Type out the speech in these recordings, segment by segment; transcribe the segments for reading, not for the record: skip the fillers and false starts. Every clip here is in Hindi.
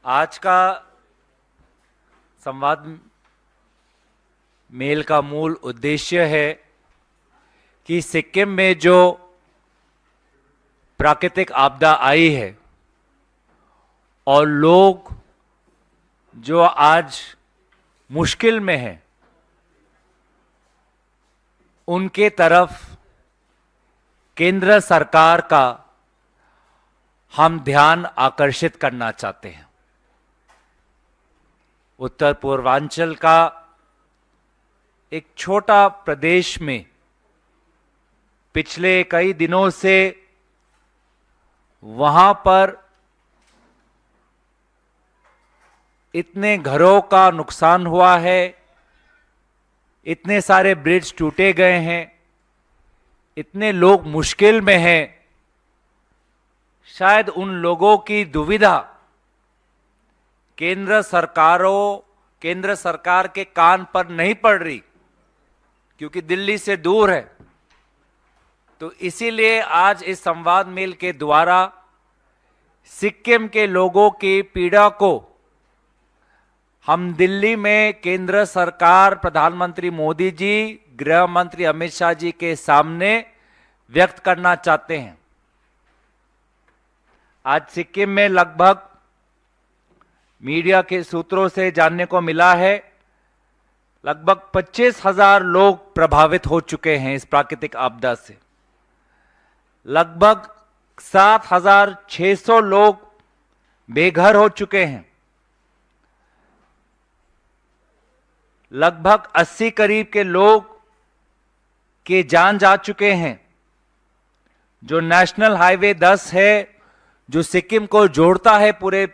आज का संवाद मेल का मूल उद्देश्य है कि सिक्किम में जो प्राकृतिक आपदा आई है और लोग जो आज मुश्किल में हैं, उनके तरफ केंद्र सरकार का हम ध्यान आकर्षित करना चाहते हैं। उत्तर पूर्वांचल का एक छोटा प्रदेश में पिछले कई दिनों से वहां पर इतने घरों का नुकसान हुआ है, इतने सारे ब्रिज टूटे गए हैं, इतने लोग मुश्किल में हैं। शायद उन लोगों की दुविधा केंद्र सरकार के कान पर नहीं पड़ रही, क्योंकि दिल्ली से दूर है। तो इसीलिए आज इस संवाद मेल के द्वारा सिक्किम के लोगों की पीड़ा को हम दिल्ली में केंद्र सरकार, प्रधानमंत्री मोदी जी, गृह मंत्री अमित शाह जी के सामने व्यक्त करना चाहते हैं। आज सिक्किम में लगभग मीडिया के सूत्रों से जानने को मिला है, लगभग 25,000 लोग प्रभावित हो चुके हैं इस प्राकृतिक आपदा से। लगभग 7,600 लोग बेघर हो चुके हैं। लगभग 80 करीब के लोग के जान जा चुके हैं। जो नेशनल हाईवे 10 है, जो सिक्किम को जोड़ता है पूरे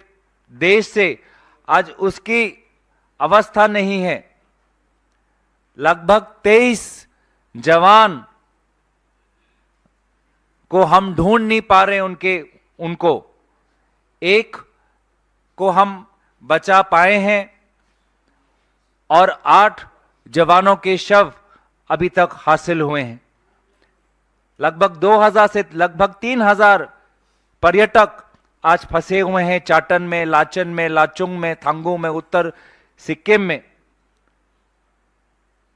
देश से, आज उसकी अवस्था नहीं है। लगभग 23 जवान को हम ढूंढ नहीं पा रहे, उनको एक को हम बचा पाए हैं और 8 जवानों के शव अभी तक हासिल हुए हैं। लगभग 2000 से लगभग 3000 पर्यटक आज फंसे हुए हैं चाटन में, लाचन में, लाचुंग में, थांगू में, उत्तर सिक्किम में।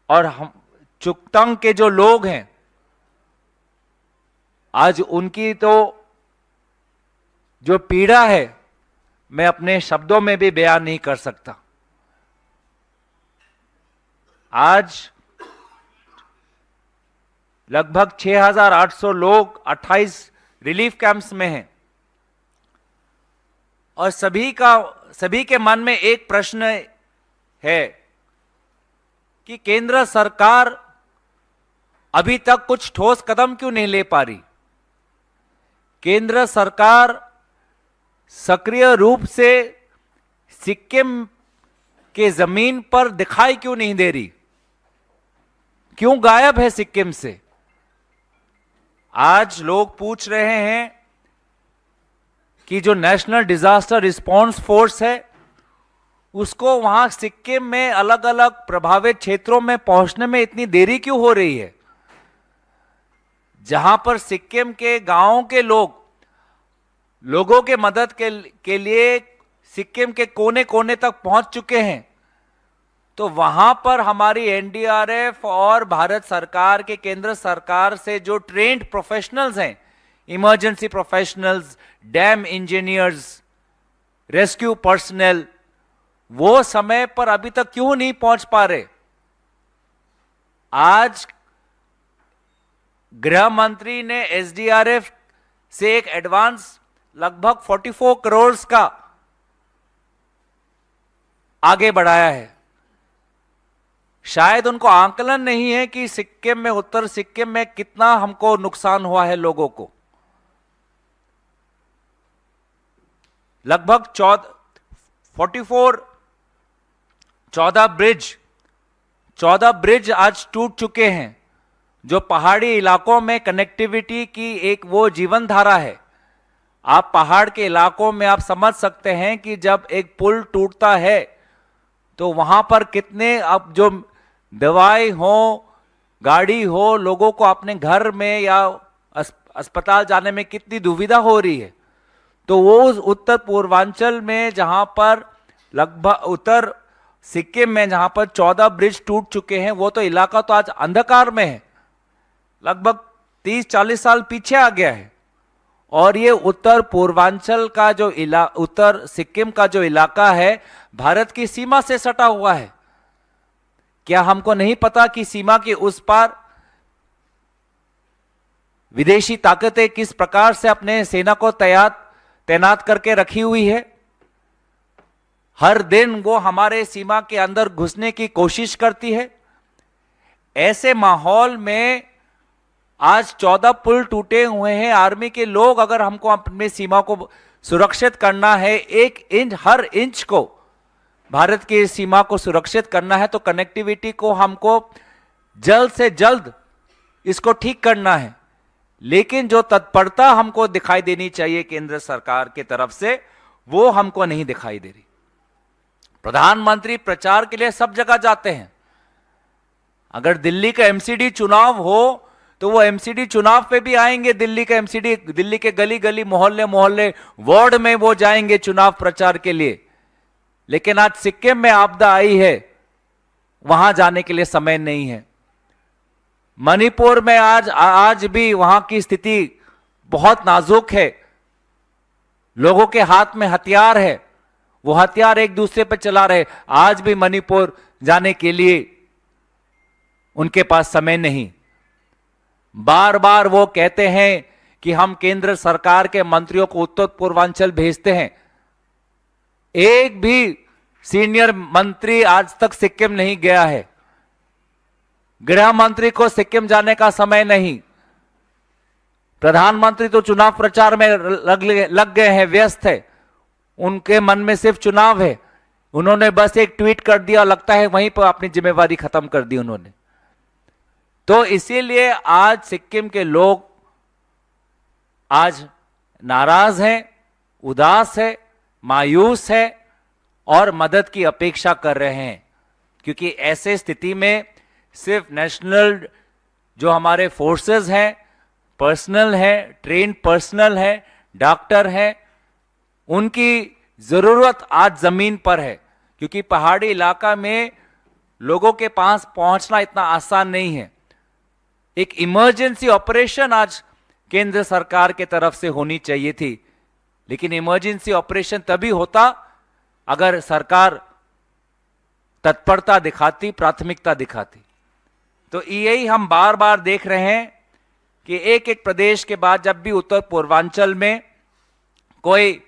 और हम चुकतंग के जो लोग हैं, आज उनकी तो जो पीड़ा है मैं अपने शब्दों में भी बयान नहीं कर सकता। आज लगभग 6,800 लोग 28 रिलीफ कैंप्स में हैं और सभी के मन में एक प्रश्न है कि केंद्र सरकार अभी तक कुछ ठोस कदम क्यों नहीं ले पा रही। केंद्र सरकार सक्रिय रूप से सिक्किम के जमीन पर दिखाई क्यों नहीं दे रही, क्यों गायब है सिक्किम से। आज लोग पूछ रहे हैं कि जो नेशनल डिजास्टर रिस्पांस फोर्स है, उसको वहां सिक्किम में अलग अलग प्रभावित क्षेत्रों में पहुंचने में इतनी देरी क्यों हो रही है, जहां पर सिक्किम के गांवों के लोगों के मदद के लिए सिक्किम के कोने कोने तक पहुंच चुके हैं। तो वहां पर हमारी एनडीआरएफ और भारत सरकार के केंद्र सरकार से जो ट्रेन्ड प्रोफेशनल्स हैं, emergency professionals, dam engineers, rescue personal, वो समय पर अभी तक क्यों नहीं पहुंच पा रहे। आज गृह मंत्री ने एसडीआरएफ से एक एडवांस लगभग 44 करोड़ का आगे बढ़ाया है। शायद उनको आंकलन नहीं है कि सिक्किम में, उत्तर सिक्किम में कितना हमको नुकसान हुआ है लोगों को। लगभग 14 ब्रिज आज टूट चुके हैं, जो पहाड़ी इलाकों में कनेक्टिविटी की एक वो जीवन धारा है। आप पहाड़ के इलाकों में आप समझ सकते हैं कि जब एक पुल टूटता है तो वहां पर कितने, अब जो दवाई हो, गाड़ी हो, लोगों को अपने घर में या अस्पताल जाने में कितनी दुविधा हो रही है। तो वो उस उत्तर पूर्वांचल में जहां पर लगभग उत्तर सिक्किम में जहां पर 14 ब्रिज टूट चुके हैं, वो तो इलाका तो आज अंधकार में है, लगभग 30-40 साल पीछे आ गया है। और ये उत्तर पूर्वांचल का जो उत्तर सिक्किम का जो इलाका है, भारत की सीमा से सटा हुआ है। क्या हमको नहीं पता कि सीमा के उस पार विदेशी ताकतें किस प्रकार से अपने सेना को तैनात करके रखी हुई है? हर दिन वो हमारे सीमा के अंदर घुसने की कोशिश करती है। ऐसे माहौल में आज 14 पुल टूटे हुए हैं। आर्मी के लोग, अगर हमको अपनी सीमा को सुरक्षित करना है, हर इंच को भारत की सीमा को सुरक्षित करना है, तो कनेक्टिविटी को हमको जल्द से जल्द इसको ठीक करना है। लेकिन जो तत्परता हमको दिखाई देनी चाहिए केंद्र सरकार की तरफ से, वो हमको नहीं दिखाई दे रही। प्रधानमंत्री प्रचार के लिए सब जगह जाते हैं। अगर दिल्ली का एमसीडी चुनाव हो तो वो एमसीडी चुनाव पे भी आएंगे। दिल्ली का एमसीडी, दिल्ली के गली गली, मोहल्ले मोहल्ले, वार्ड में वो जाएंगे चुनाव प्रचार के लिए। लेकिन आज सिक्किम में आपदा आई है, वहां जाने के लिए समय नहीं है। मणिपुर में आज भी वहां की स्थिति बहुत नाजुक है। लोगों के हाथ में हथियार है, वो हथियार एक दूसरे पर चला रहे। आज भी मणिपुर जाने के लिए उनके पास समय नहीं। बार बार वो कहते हैं कि हम केंद्र सरकार के मंत्रियों को उत्तर पूर्वांचल भेजते हैं। एक भी सीनियर मंत्री आज तक सिक्किम नहीं गया है। गृह मंत्री को सिक्किम जाने का समय नहीं। प्रधानमंत्री तो चुनाव प्रचार में लग गए हैं, व्यस्त है। उनके मन में सिर्फ चुनाव है। उन्होंने बस एक ट्वीट कर दिया, लगता है वहीं पर अपनी जिम्मेवारी खत्म कर दी उन्होंने। तो इसीलिए आज सिक्किम के लोग आज नाराज हैं, उदास है, मायूस है और मदद की अपेक्षा कर रहे हैं। क्योंकि ऐसे स्थिति में सिर्फ नेशनल जो हमारे फोर्सेस हैं, पर्सनल है, ट्रेन पर्सनल है, डॉक्टर है, उनकी जरूरत आज जमीन पर है। क्योंकि पहाड़ी इलाका में लोगों के पास पहुंचना इतना आसान नहीं है। एक इमरजेंसी ऑपरेशन आज केंद्र सरकार के तरफ से होनी चाहिए थी, लेकिन इमरजेंसी ऑपरेशन तभी होता अगर सरकार तत्परता दिखाती, प्राथमिकता दिखाती। तो यही हम बार बार देख रहे हैं कि एक एक प्रदेश के बाद जब भी उत्तर पूर्वांचल में कोई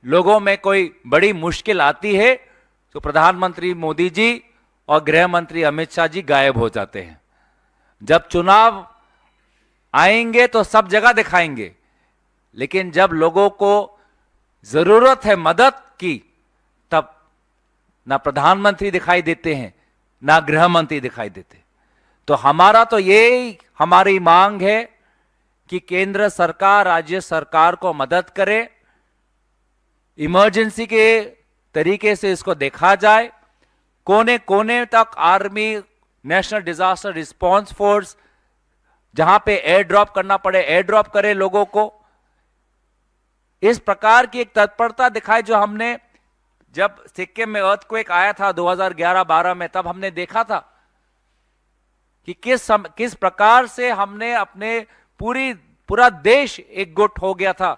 लोगों में कोई बड़ी मुश्किल आती है, तो प्रधानमंत्री मोदी जी और गृह मंत्री अमित शाह जी गायब हो जाते हैं। जब चुनाव आएंगे तो सब जगह दिखाएंगे, लेकिन जब लोगों को जरूरत है मदद की, तब ना प्रधानमंत्री दिखाई देते हैं, ना गृह मंत्री दिखाई देते। तो हमारा तो ये हमारी मांग है कि केंद्र सरकार राज्य सरकार को मदद करे, इमरजेंसी के तरीके से इसको देखा जाए। कोने कोने तक army, national disaster response force, जहां पे एयर ड्रॉप करना पड़े एयर ड्रॉप करे लोगों को। इस प्रकार की एक तत्परता दिखाए जो हमने जब सिक्किम में अर्थक्वेक आया था 2011-12 में, तब हमने देखा था कि किस प्रकार से हमने अपने पूरा देश एकजुट हो गया था।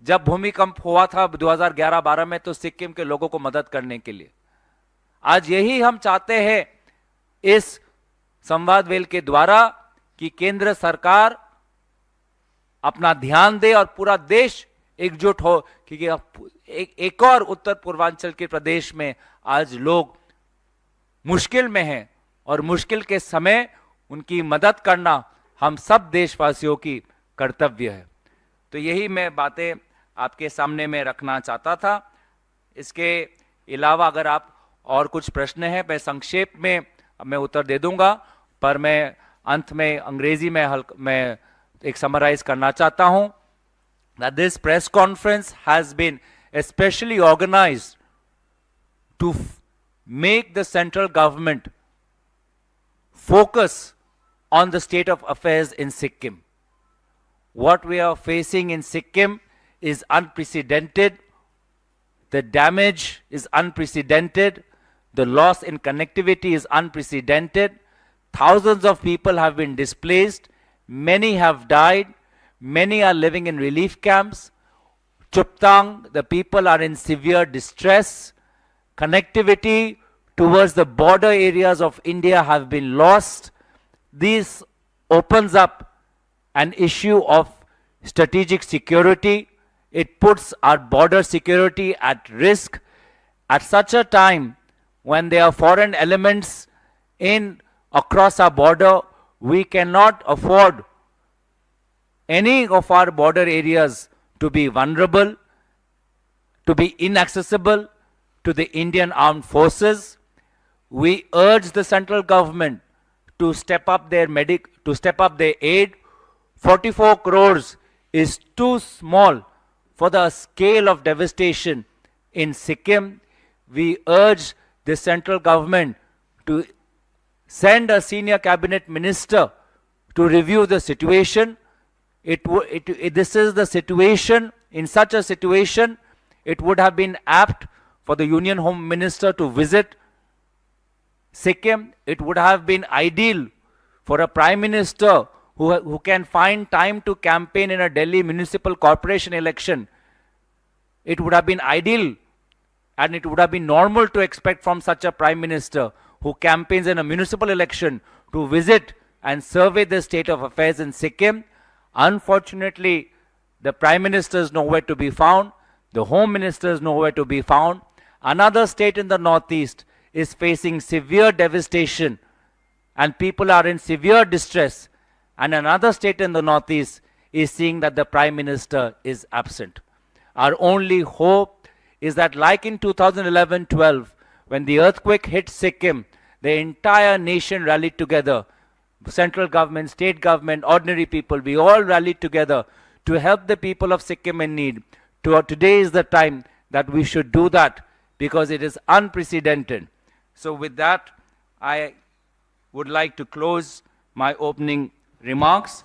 जब भूमिकंप हुआ था 2011-12 में, तो सिक्किम के लोगों को मदद करने के लिए। आज यही हम चाहते हैं इस संवाद वेल के द्वारा कि केंद्र सरकार अपना ध्यान दे और पूरा देश एकजुट हो, क्योंकि एक और उत्तर पूर्वांचल के प्रदेश में आज लोग मुश्किल में हैं और मुश्किल के समय उनकी मदद करना हम सब देशवासियों की कर्तव्य है। तो यही मैं बातें आपके सामने में रखना चाहता था। इसके अलावा अगर आप और कुछ प्रश्न हैं, मैं संक्षेप में मैं उत्तर दे दूंगा, पर मैं अंत में अंग्रेजी में मैं एक समराइज करना चाहता हूं। That this press conference has been especially organized to make the central government focus on the state of affairs in Sikkim. What we are facing in Sikkim is unprecedented. The damage is unprecedented. The loss in connectivity is unprecedented. Thousands of people have been displaced. Many have died. Many are living in relief camps. Chuptang, the people are in severe distress. Connectivity towards the border areas of India have been lost. This opens up an issue of strategic security. It puts our border security at risk at such a time when there are foreign elements in across our border. We cannot afford any of our border areas to be vulnerable, to be inaccessible to the Indian armed forces. We urge the central government to step up their aid. 44 crores is too small for the scale of devastation in Sikkim. We urge the central government to send a senior cabinet minister to review the situation. This is the situation. In such a situation, it would have been apt for the Union Home Minister to visit Sikkim. It would have been ideal for a Prime Minister who can find time to campaign in a Delhi Municipal Corporation election. It would have been ideal and it would have been normal to expect from such a Prime Minister who campaigns in a municipal election to visit and survey the state of affairs in Sikkim. Unfortunately, the Prime Minister is nowhere to be found. The Home Minister is nowhere to be found. Another state in the northeast is facing severe devastation and people are in severe distress. And another state in the northeast is seeing that the Prime Minister is absent. Our only hope is that like in 2011-12, when the earthquake hit Sikkim, the entire nation rallied together. Central government, state government, ordinary people, we all rallied together to help the people of Sikkim in need. Today is the time that we should do that because it is unprecedented. So with that, I would like to close my opening remarks.